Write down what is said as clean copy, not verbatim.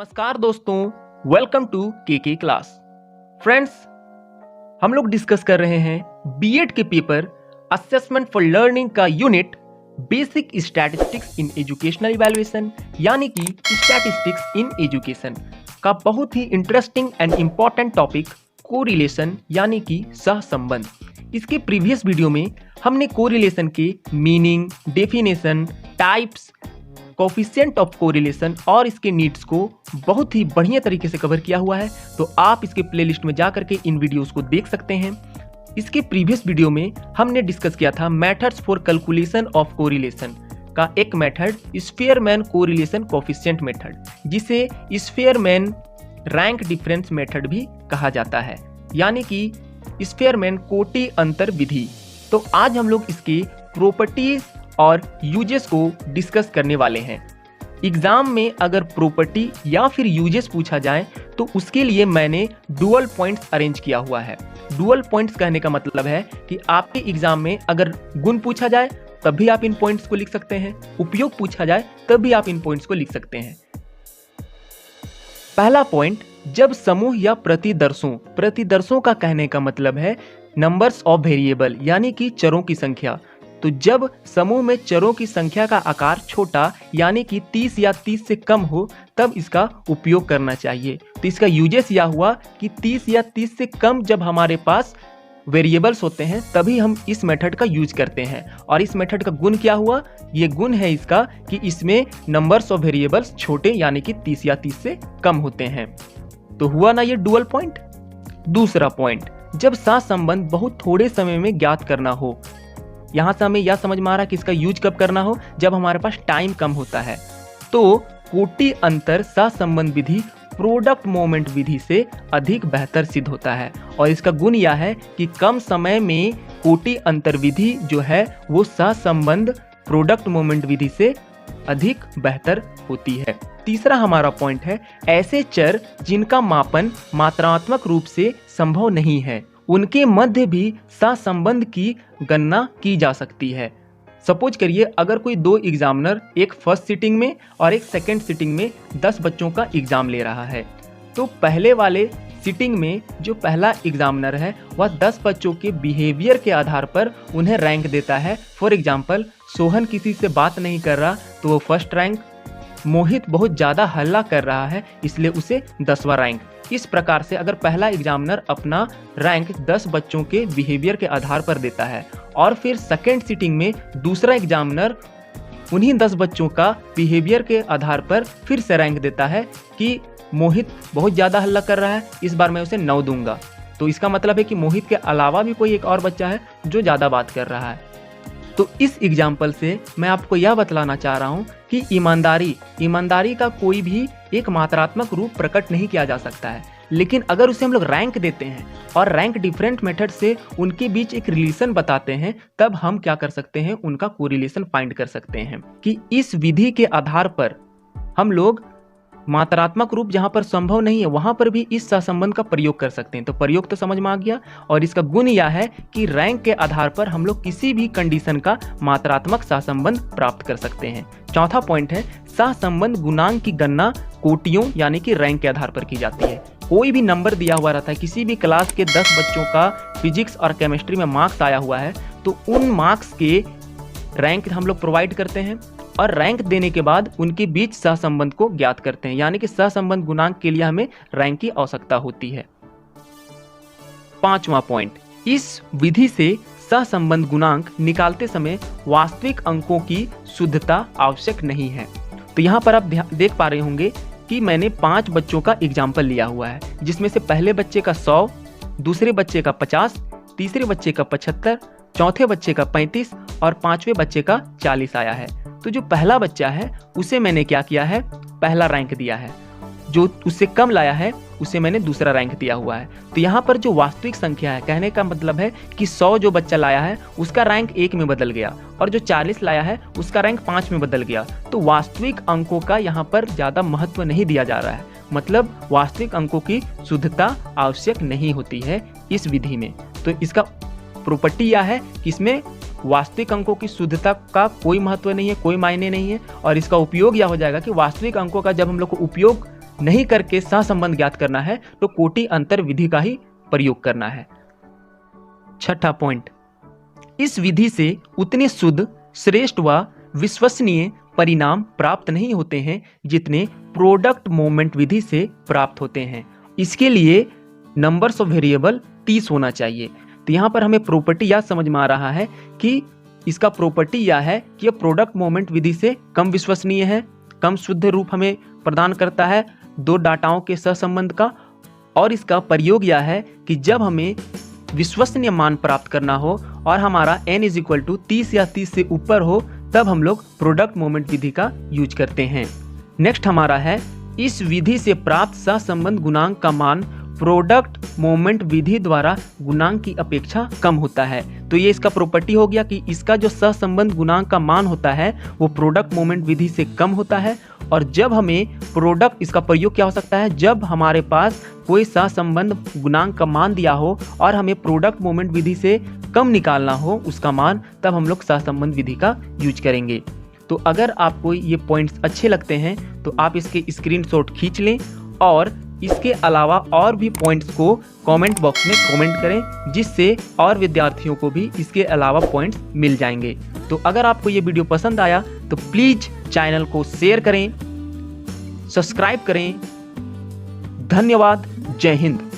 नमस्कार दोस्तों, welcome to के क्लास। फ्रेंड्स, हम लोग डिस्कस कर रहे हैं बीएड के पेपर असेसमेंट फॉर लर्निंग का unit basic statistics in educational evaluation यानी कि स्टैटिस्टिक्स इन एजुकेशन का बहुत ही interesting and important topic correlation यानी कि सहसंबंध। इसके प्रीवियस वीडियो में हमने कोरिलेशन के meaning, definition, types, coefficient of correlation और इसके नीड्स को बहुत ही बढ़िया तरीके से कवर किया हुआ है, तो आप इसके प्लेलिस्ट में जाकर के इन वीडियोस को देख सकते हैं। इसके प्रीवियस वीडियो में हमने डिस्कस किया था methods for calculation of correlation का एक मेथड स्फीयरमैन कोरिलेशन कोफिशिएंट मेथड, जिसे स्फीयरमैन रैंक डिफरेंस मेथड भी कहा जाता है, यानी कि स्फीयरमैन कोटि अंतर विधि। तो आज हम लोग इसके प्रॉपर्टीज और यूजेस को डिस्कस करने वाले हैं। एग्जाम में अगर प्रॉपर्टी या फिर यूजेस पूछा जाए तो उसके लिए मैंने डुअल पॉइंट्स अरेंज किया हुआ है। डुअल पॉइंट्स कहने का मतलब है कि आपके एग्जाम में अगर गुण पूछा जाए तब भी आप इन पॉइंट्स को लिख सकते हैं, उपयोग पूछा जाए तब भी आप इन पॉइंट्स को लिख सकते हैं। पहला पॉइंट, जब समूह या प्रतिदर्शों का कहने का मतलब है नंबर्स ऑफ वेरिएबल यानी कि चरों की संख्या। तो जब समूह में चरों की संख्या का आकार छोटा यानी कि 30 या 30 से कम हो तब इसका उपयोग करना चाहिए। तो इसका यूजेस यह हुआ कि 30 या 30 से कम जब हमारे पास वेरिएबल्स होते हैं तभी हम इस मेथड का यूज करते हैं। और इस मेथड का गुण क्या हुआ? ये गुण है इसका कि इसमें नंबर्स ऑफ वेरिएबल्स छोटे यानी कि 30 या 30 से कम होते हैं। तो हुआ ना ये डुअल पॉइंट। दूसरा पॉइंट, जब सहसंबंध बहुत थोड़े समय में ज्ञात करना हो। यहां से हमें यह समझ में आ रहा है कि इसका यूज कब करना हो, जब हमारे पास टाइम कम होता है। तो कोटि अंतर सहसंबंध विधि प्रोडक्ट मोमेंट विधि से अधिक बेहतर सिद्ध होता है। और इसका गुण यह है कि कम समय में कोटि अंतर विधि जो है वो सहसंबंध प्रोडक्ट मोमेंट विधि से अधिक बेहतर होती है। तीसरा हमारा पॉइंट है, ऐसे चर जिनका मापन मात्रात्मक रूप से संभव नहीं है उनके मध्य भी सहसंबंध की गणना की जा सकती है। सपोज करिए अगर कोई दो एग्जामिनर एक फर्स्ट सिटिंग में और एक सेकंड सिटिंग में 10 बच्चों का एग्जाम ले रहा है, तो पहले वाले सिटिंग में जो पहला एग्जामिनर है वह 10 बच्चों के बिहेवियर के आधार पर उन्हें रैंक देता है। फॉर एग्जाम्पल, सोहन किसी से बात नहीं कर रहा तो वो फर्स्ट रैंक, मोहित बहुत ज़्यादा हल्ला कर रहा है इसलिए उसे 10वां रैंक। इस प्रकार से अगर पहला एग्जामिनर अपना रैंक 10 बच्चों के बिहेवियर के आधार पर देता है और फिर सेकेंड सिटिंग में दूसरा एग्जामिनर उन्हीं 10 बच्चों का बिहेवियर के आधार पर फिर से रैंक देता है कि मोहित बहुत ज़्यादा हल्ला कर रहा है, इस बार मैं उसे 9 दूंगा। तो इसका मतलब है कि मोहित के अलावा भी कोई एक और बच्चा है जो ज़्यादा बात कर रहा है। तो इस एग्जाम्पल से मैं आपको यह बतलाना चाह रहा हूँ कि ईमानदारी का कोई भी एक मात्रात्मक रूप प्रकट नहीं किया जा सकता है, लेकिन अगर उसे हम लोग रैंक देते हैं और रैंक डिफरेंट मेथड से उनके बीच एक रिलेशन बताते हैं तब हम क्या कर सकते हैं, उनका कोरिलेशन फाइंड कर सकते हैं कि इस विधि के आधार पर हम लोग मात्रात्मक रूप जहां पर संभव नहीं है वहां पर भी इस सहसंबंध का प्रयोग कर सकते हैं। तो प्रयोग तो समझ में आ गया। और इसका गुण यह है कि रैंक के आधार पर हम लोग किसी भी कंडीशन का मात्रात्मक सहसंबंध प्राप्त कर सकते हैं। चौथा पॉइंट है, सहसंबंध गुणांक की गणना कोटियों यानी कि रैंक के आधार पर की जाती है। कोई भी नंबर दिया हुआ रहता है, किसी भी क्लास के 10 बच्चों का फिजिक्स और केमिस्ट्री में मार्क्स आया हुआ है तो उन मार्क्स के रैंक हम लोग प्रोवाइड करते हैं और रैंक देने के बाद उनके बीच सहसंबंध को ज्ञात करते हैं, यानी कि सहसंबंध गुणांक के लिए हमें रैंक की आवश्यकता होती है। पांचवा पॉइंट, इस विधि से सहसंबंध गुणांक निकालते समय वास्तविक अंकों की शुद्धता आवश्यक नहीं है। तो यहाँ पर आप देख पा रहे होंगे कि मैंने 5 बच्चों का एग्जाम्पल लिया हुआ है, जिसमें से पहले बच्चे का 100, दूसरे बच्चे का 50, तीसरे बच्चे का 75, चौथे बच्चे का 35 और 5वें बच्चे का 40 आया है। तो जो पहला बच्चा है उसे मैंने क्या किया है, पहला रैंक दिया है। जो उससे कम लाया है उसे मैंने दूसरा रैंक दिया हुआ है। तो यहाँ पर जो वास्तविक संख्या है, कहने का मतलब है कि 100 जो बच्चा लाया है उसका रैंक 1 में बदल गया और जो 40 लाया है उसका रैंक 5 में बदल गया। तो वास्तविक अंकों का यहाँ पर ज़्यादा महत्व नहीं दिया जा रहा है, मतलब वास्तविक अंकों की शुद्धता आवश्यक नहीं होती है इस विधि में। तो इसका प्रॉपर्टी यह है कि इसमें वास्तविक अंकों की शुद्धता का कोई महत्व नहीं है, कोई मायने नहीं है। और इसका उपयोग यह हो जाएगा कि वास्तविक अंकों का जब हम लोग को उपयोग नहीं करके सहसंबंध ज्ञात करना है तो कोटि अंतर विधि का ही प्रयोग करना है। छठा पॉइंट, इस विधि से उतने शुद्ध, श्रेष्ठ व विश्वसनीय परिणाम प्राप्त नहीं होते हैं जितने प्रोडक्ट मोमेंट विधि से प्राप्त होते हैं। इसके लिए नंबर्स ऑफ वेरिएबल 30 होना चाहिए। तो यहाँ पर हमें प्रॉपर्टी यह समझ में आ रहा है कि इसका प्रॉपर्टी यह है कि यह प्रोडक्ट मोमेंट विधि से कम विश्वसनीय है, कम शुद्ध रूप हमें प्रदान करता है दो डाटाओं के सहसंबंध का, और इसका प्रयोग यह है कि जब हमें विश्वसनीय मान प्राप्त करना हो और हमारा n = 30 या 30 से ऊपर हो, तब हम लोग प्रोडक्ट मोमेंट विधि का यूज करते हैं। नेक्स्ट हमारा है, इस विधि से प्राप्त सहसंबंध गुणांक का मान प्रोडक्ट मोमेंट विधि द्वारा गुणांक की अपेक्षा कम होता है। तो ये इसका प्रॉपर्टी हो गया कि इसका जो सहसंबंध गुणांक का मान होता है वो प्रोडक्ट मोमेंट विधि से कम होता है। और जब हमें प्रोडक्ट, इसका प्रयोग क्या हो सकता है, जब हमारे पास कोई सहसंबंध गुणांक का मान दिया हो और हमें प्रोडक्ट मोमेंट विधि से कम निकालना हो उसका मान, तब हम लोग सहसंबंध विधि का यूज करेंगे। तो अगर आपको ये पॉइंट्स अच्छे लगते हैं तो आप इसके स्क्रीनशॉट खींच लें और इसके अलावा और भी पॉइंट्स को कमेंट बॉक्स में कमेंट करें, जिससे और विद्यार्थियों को भी इसके अलावा पॉइंट्स मिल जाएंगे। तो अगर आपको ये वीडियो पसंद आया तो प्लीज़ चैनल को शेयर करें, सब्सक्राइब करें। धन्यवाद। जय हिंद।